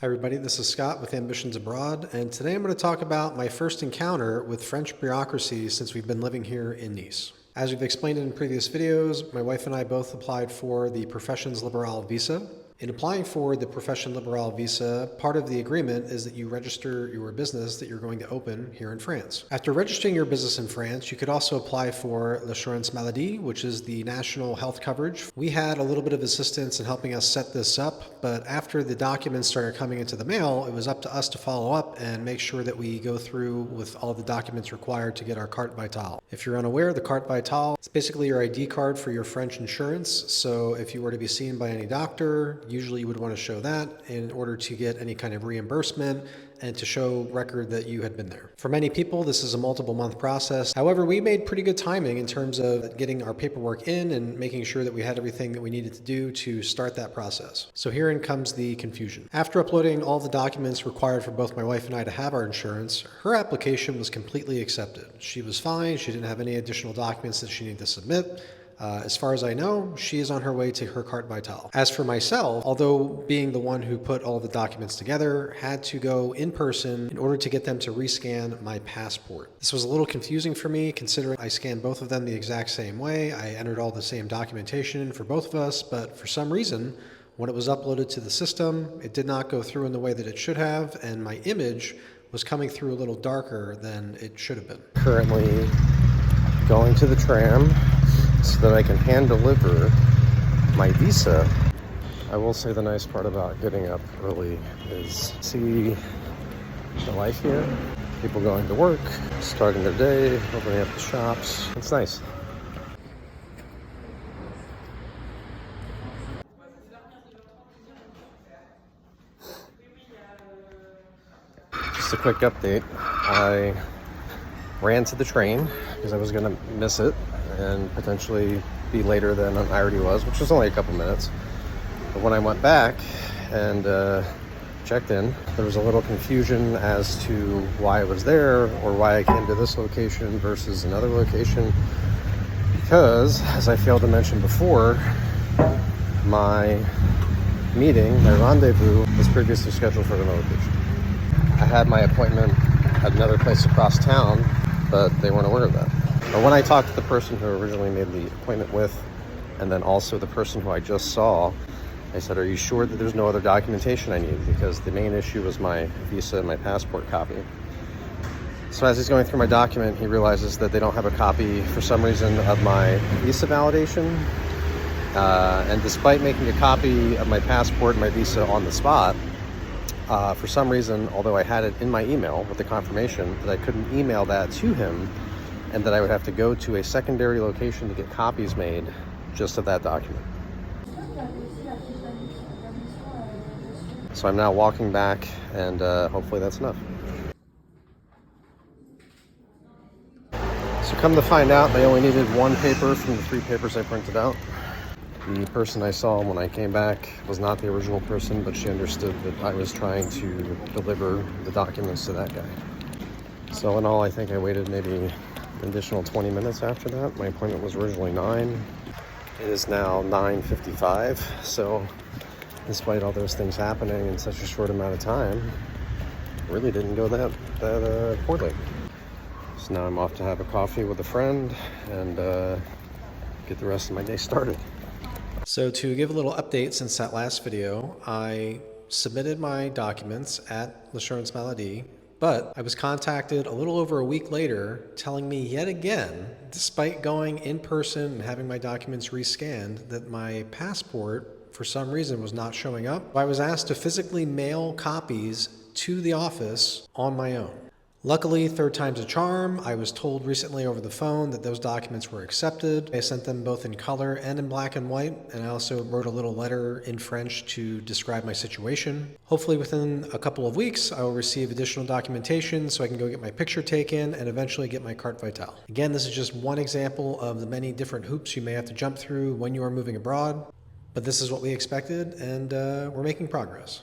Hi everybody, this is Scott with Ambitions Abroad, and today I'm going to talk about my first encounter with French bureaucracy since we've been living here in Nice. As we've explained in previous videos, my wife and I both applied for the Professions Libérales visa. In applying for the Profession Libérale visa, part of the agreement is that you register your business that you're going to open here in France. After registering your business in France, you could also apply for l'assurance maladie, which is the national health coverage. We had a little bit of assistance in helping us set this up, but after the documents started coming into the mail, it was up to us to follow up and make sure that we go through with all the documents required to get our carte vitale. If you're unaware, the carte vitale is basically your ID card for your French insurance. So if you were to be seen by any doctor, usually you would want to show that in order to get any kind of reimbursement and to show record that you had been there. For many people, this is a multiple month process. However, we made pretty good timing in terms of getting our paperwork in and making sure that we had everything that we needed to do to start that process. So herein comes the confusion. After uploading all the documents required for both my wife and I to have our insurance, her application was completely accepted. She was fine. She didn't have any additional documents that she needed to submit. As far as I know, she is on her way to her carte vitale. As for myself, although being the one who put all the documents together, had to go in person in order to get them to rescan my passport. This was a little confusing for me considering I scanned both of them the exact same way. I entered all the same documentation for both of us, but for some reason, when it was uploaded to the system, it did not go through in the way that it should have, and my image was coming through a little darker than it should have been. Currently going to the tram so that I can hand deliver my visa. I will say the nice part about getting up early is see the life here. People going to work, starting their day, opening up the shops. It's nice. Just a quick update. I ran to the train because I was going to miss it and potentially be later than I already was, which was only a couple minutes. But when I went back and checked in, there was a little confusion as to why I was there or why I came to this location versus another location. Because, as I failed to mention before, my meeting, my rendezvous, was previously scheduled for another location. I had my appointment at another place across town, but they weren't aware of that. But when I talked to the person who originally made the appointment with, and then also the person who I just saw, I said, "Are you sure that there's no other documentation I need?" Because the main issue was my visa and my passport copy. So as he's going through my document, he realizes that they don't have a copy for some reason of my visa validation. And despite making a copy of my passport and my visa on the spot, for some reason, although I had it in my email with the confirmation, that I couldn't email that to him, and that I would have to go to a secondary location to get copies made just of that document. So I'm now walking back, and hopefully that's enough. So come to find out, they only needed one paper from the 3 papers I printed out. The person I saw when I came back was not the original person, but she understood that I was trying to deliver the documents to that guy. So in all, I think I waited maybe an additional 20 minutes after that. My appointment was originally 9. It is now 9:55. So despite all those things happening in such a short amount of time, it really didn't go that poorly. So now I'm off to have a coffee with a friend and get the rest of my day started. So to give a little update since that last video, I submitted my documents at l'assurance maladie, but I was contacted a little over a week later telling me yet again, despite going in person and having my documents rescanned, that my passport for some reason was not showing up. I was asked to physically mail copies to the office on my own. Luckily, third time's a charm. I was told recently over the phone that those documents were accepted. I sent them both in color and in black and white, and I also wrote a little letter in French to describe my situation. Hopefully within a couple of weeks, I will receive additional documentation so I can go get my picture taken and eventually get my carte vitale. Again, this is just one example of the many different hoops you may have to jump through when you are moving abroad, but this is what we expected, and we're making progress.